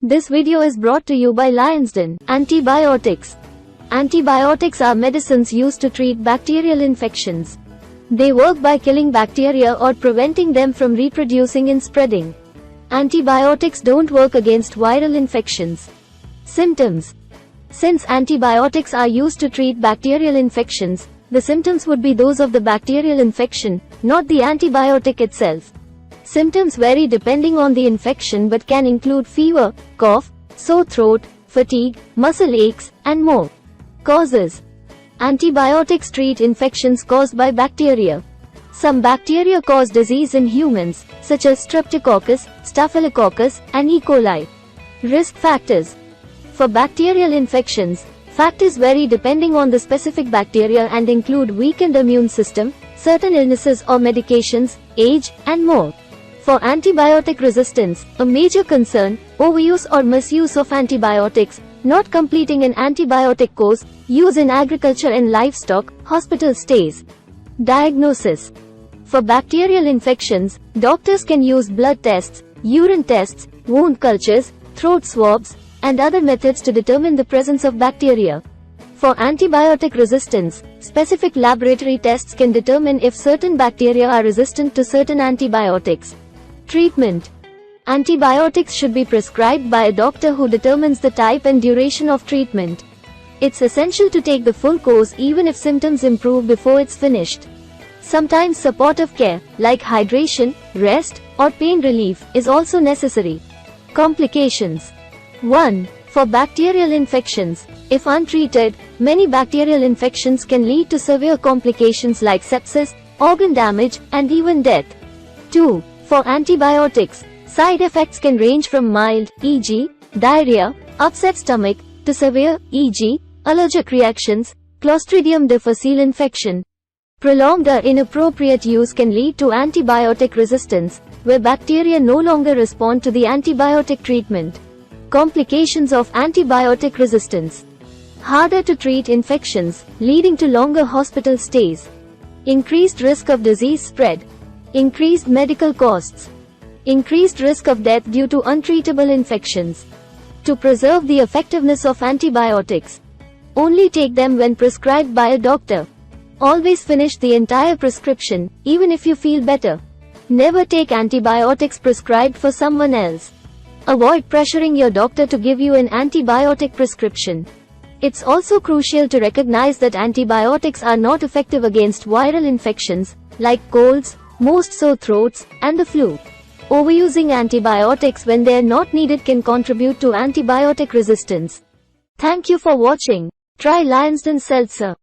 This video is brought to you by Lionsden. Antibiotics. Antibiotics are medicines used to treat bacterial infections. They work by killing bacteria or preventing them from reproducing and spreading. Antibiotics don't work against viral infections. Symptoms. Since antibiotics are used to treat bacterial infections, the symptoms would be those of the bacterial infection, not the antibiotic itself. Symptoms vary depending on the infection but can include fever, cough, sore throat, fatigue, muscle aches, and more. Causes. Antibiotics treat infections caused by bacteria. Some bacteria cause disease in humans, such as Streptococcus, Staphylococcus, and E. coli. Risk factors. For bacterial infections, factors vary depending on the specific bacteria and include weakened immune system, certain illnesses or medications, age, and more. For antibiotic resistance, a major concern, overuse or misuse of antibiotics, not completing an antibiotic course, use in agriculture and livestock, hospital stays. Diagnosis. For bacterial infections, doctors can use blood tests, urine tests, wound cultures, throat swabs, and other methods to determine the presence of bacteria. For antibiotic resistance, specific laboratory tests can determine if certain bacteria are resistant to certain antibiotics. Treatment. Antibiotics should be prescribed by a doctor who determines the type and duration of treatment. It's essential to take the full course even if symptoms improve before it's finished. Sometimes supportive care, like hydration, rest, or pain relief, is also necessary. Complications. 1. For bacterial infections, if untreated, many bacterial infections can lead to severe complications like sepsis, organ damage, and even death. 2. For antibiotics, side effects can range from mild, e.g., diarrhea, upset stomach, to severe, e.g., allergic reactions, Clostridium difficile infection. Prolonged or inappropriate use can lead to antibiotic resistance, where bacteria no longer respond to the antibiotic treatment. Complications of antibiotic resistance. Harder to treat infections, leading to longer hospital stays. Increased risk of disease spread. Increased medical costs. Increased risk of death due to untreatable infections. To preserve the effectiveness of antibiotics, only take them when prescribed by a doctor. Always finish the entire prescription, even if you feel better. Never take antibiotics prescribed for someone else. Avoid pressuring your doctor to give you an antibiotic prescription. It's also crucial to recognize that antibiotics are not effective against viral infections, like colds, most sore throats, and the flu. Overusing antibiotics when they are not needed can contribute to antibiotic resistance. Thank you for watching. Try Lionsden Seltzer.